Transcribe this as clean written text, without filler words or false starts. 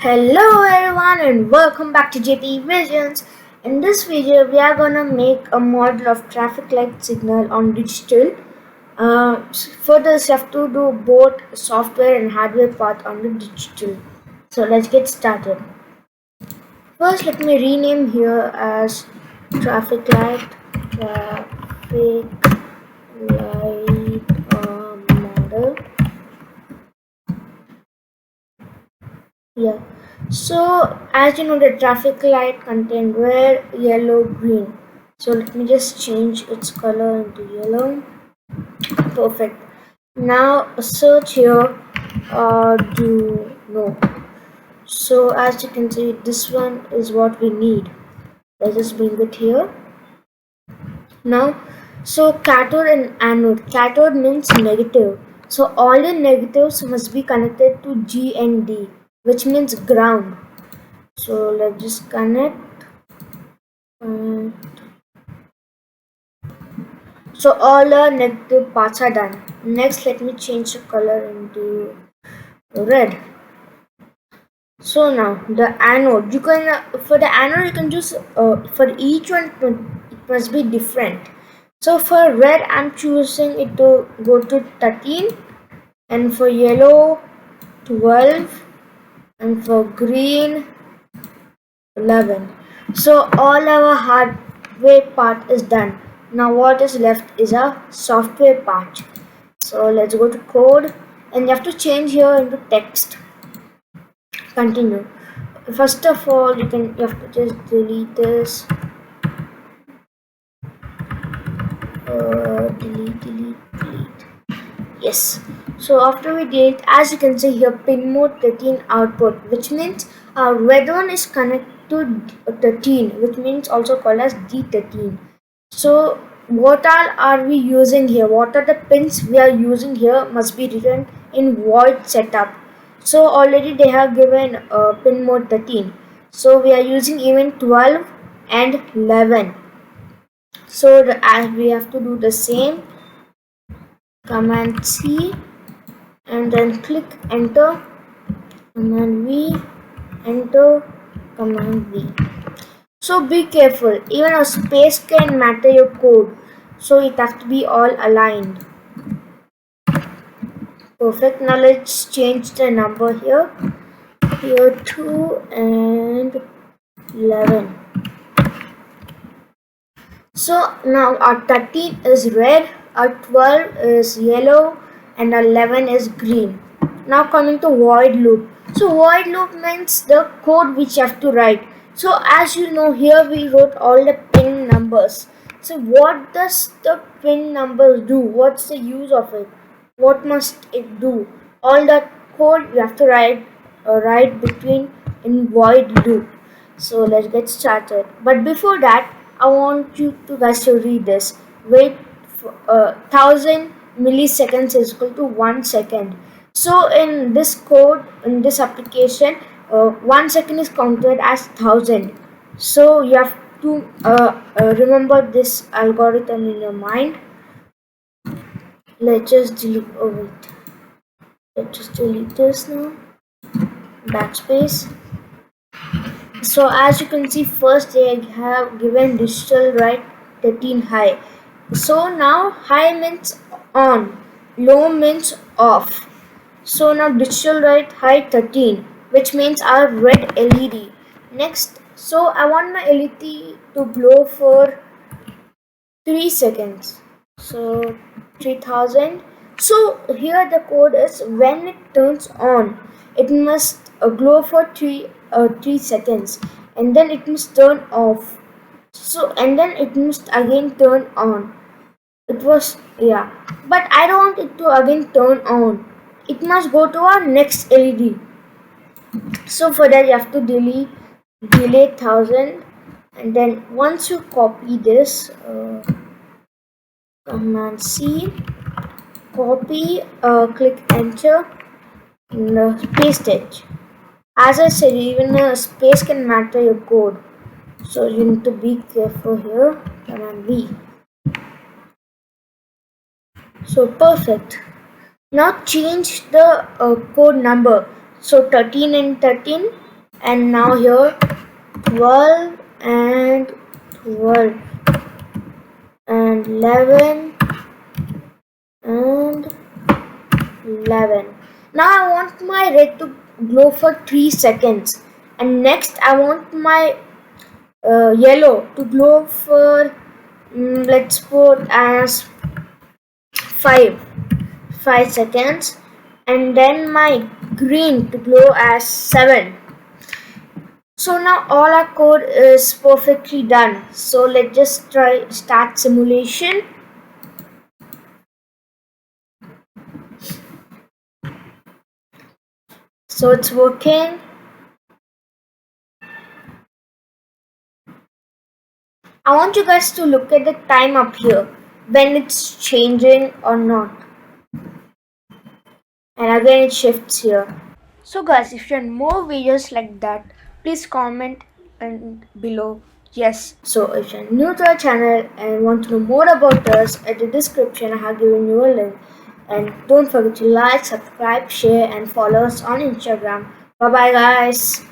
Hello everyone and welcome back to JP Visions. In this video, we are gonna make a model of traffic light signal on digital. For this, you have to do both software and hardware part on the digital. So let's get started. First, let me rename here as traffic light, traffic light model. Yeah. So as you know, the traffic light contain red, yellow, green. So let me just change its color into yellow. Perfect. Now search here. Do no. So as you can see, this one is what we need. Let's just bring it here. Now, so cathode and anode. Cathode means negative. So all the negatives must be connected to G and D, which means ground. So let's just connect. So all the negative parts are done. Next, let me change the color into red. So now the anode, you can for the anode you can choose for each one it must be different. So for red, I'm choosing it to go to 13, and for yellow 12, and for green 11. So all our hardware part is done. Now what is left is a software part. So let's go to code, and you have to change here into text. Continue. First of all, you have to just delete this. Delete. Yes. So after we delete, as you can see here, pin mode 13 output, which means our red one is connected to 13, which means also called as D13. So what all are we using here? What are the pins we are using here must be written in void setup. So already they have given pin mode 13. So we are using even 12 and 11. So as we have to do the same, command C and then click enter, command V, enter, command V. So be careful, even a space can matter your code, so it has to be all aligned. Perfect. Now let's change the number here. Here 2 and 11. So now our 13 is red, our 12 is yellow, and our 11 is green. Now coming to void loop. So void loop means the code which you have to write. So as you know, here we wrote all the pin numbers. So what does the pin numbers do? What's the use of it? What must it do? All that code you have to write between in void loop. So let's get started. But before that, I want you to guys to read this. Wait for 1000 milliseconds is equal to 1 second. So in this code, in this application, 1 second is counted as 1000. So you have to remember this algorithm in your mind. Let's just delete. Oh wait. Let's just delete this now. Backspace. So as you can see, first they have given digital right 13 high. So now high means on, low means off. So now digital right high 13, which means our red LED. Next, so I want my LED to glow for 3 seconds. So 3000. So here the code is when it turns on, it must glow for 3 seconds, and then it must turn off. So and then it must again turn on. It was, yeah, but I don't want it to again turn on. It must go to our next LED. So for that you have to delay 1000, and then once you copy this, command C, copy, click enter, and paste it. As I said, even a space can matter your code, so you need to be careful here. Command V. So perfect. Now change the code number. So 13 and 13. and now here 12 and 12 and 11 and 11. Now I want my red to glow for 3 seconds, and next I want my yellow to glow for let's put as 5 5 seconds, and then my green to glow as 7. So now all our code is perfectly done. So let's just try start simulation. So it's working. I want you guys to look at the time up here when it's changing or not. And again it shifts here. So guys, if you want more videos like that, please comment and below. Yes. So if you're new to our channel and want to know more about us, at the description I have given you a link. And don't forget to like, subscribe, share and follow us on Instagram. Bye bye guys.